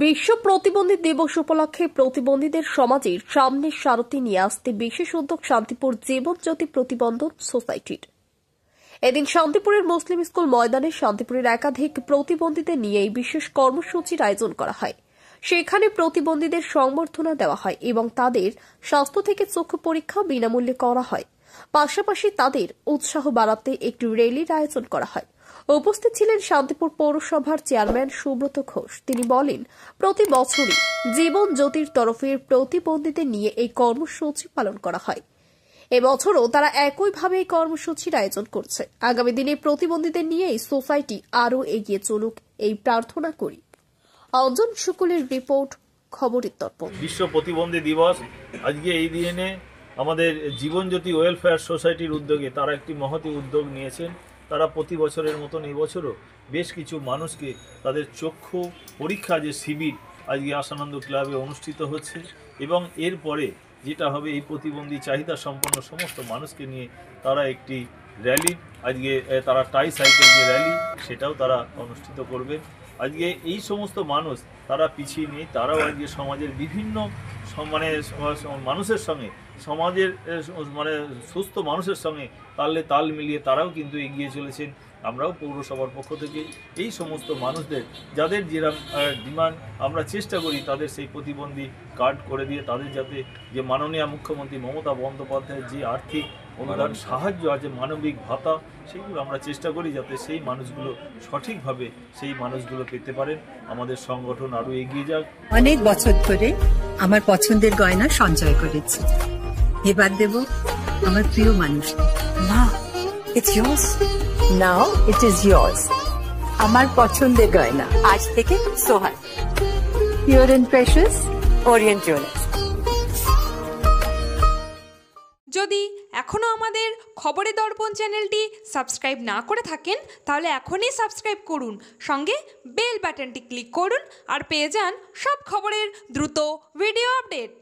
বিশ্ব প্রতিবন্ধী দিবস উপলক্ষে প্রতিবন্ধীদের সমাজের সামনের সারথি নিয়ে আসতে বিশেষ উদ্যোগ শান্তিপুর জীবনজ্যোতি প্রতিবন্ধন সোসাইটির। এদিন শান্তিপুরের মুসলিম স্কুল ময়দানে শান্তিপুরের একাধিক প্রতিবন্ধীদের নিয়ে এই বিশেষ কর্মসূচির আয়োজন করা হয়। সেখানে প্রতিবন্ধীদের সংবর্ধনা দেওয়া হয় এবং তাদের স্বাস্থ্য থেকে চক্ষু পরীক্ষা বিনামূল্যে করা হয়। পাশাপাশি তাদের উৎসাহ বাড়াতে একটি র্যালির আয়োজন করা হয়। উপস্থিত ছিলেন শান্তিপুর পৌরসভার চেয়ারম্যান সুব্রত ঘোষ। তিনি বলেন, প্রতি বছরই জীবন জ্যোতির তরফে প্রতিবন্ধীদের নিয়ে এই কর্মসূচি পালন করা হয়। এবছরও তারা একইভাবে এই কর্মসূচির আয়োজন করছে। আগামী দিনে প্রতিবন্ধীদের নিয়ে এই সোসাইটি আরও এগিয়ে চলুক এই প্রার্থনা করি। অঞ্জন শুকুলের রিপোর্ট, খবরের দর্পণ। বিশ্ব প্রতিবন্ধী দিবস আজকে এই দিনে আমাদের জীবনজ্যোতি ওয়েলফেয়ার সোসাইটির উদ্যোগে তারা একটি মহতী উদ্যোগ নিয়েছেন। তারা প্রতি বছরের মতন এবছরও বেশ কিছু মানুষকে তাদের চক্ষু পরীক্ষা যে শিবির আজকে আশানন্দ ক্লাবে অনুষ্ঠিত হচ্ছে এবং এরপরে যেটা হবে এই প্রতিবন্ধী চাহিদা সম্পন্ন সমস্ত মানুষকে নিয়ে তারা একটি র্যালি, আজকে তারা টাই সাইকেল যে র্যালি সেটাও তারা অনুষ্ঠিত করবে। আজকে এই সমস্ত মানুষ তারা পিছিয়ে নেই, তারাও আজকে সমাজের বিভিন্ন মানুষের সঙ্গে, সমাজের সুস্থ মানুষের সঙ্গে তাল মিলিয়ে তারাও কিন্তু এগিয়ে চলেছেন। আমরাও পৌরসভার পক্ষ থেকে এই সমস্ত মানুষদের যাদের যেরকম ডিমান্ড আমরা চেষ্টা করি তাদের সেই প্রতিবন্ধী কার্ড করে দিয়ে তাদের যাতে যে মাননীয় মুখ্যমন্ত্রী মমতা বন্দ্যোপাধ্যায়ের যে আর্থিক অনুদান সাহায্য আছে, মানবিক ভাতা, সেগুলো আমরা চেষ্টা করি যাতে সেই মানুষগুলো সঠিকভাবে সেই মানুষগুলো পেতে পারেন। আমাদের সংগঠন আরো এগিয়ে যাক। অনেক বছর ধরে আমার পছন্দের গয়না সঞ্চয় করেছি, এবার দেব আমার প্রিয় মানুষ। মা, it's yours. Now it is yours. আমার পছন্দের গয়না আজ থেকে সোহান, Pure and Precious, Orient Jewelers। যদি এখনো আমাদের খবরের দর্পণ চ্যানেলটি সাবস্ক্রাইব না করে থাকেন তাহলে এখনই সাবস্ক্রাইব করুন, সঙ্গে বেল বাটনটি ক্লিক করুন আর পেয়ে যান সব খবরের দ্রুত ভিডিও আপডেট।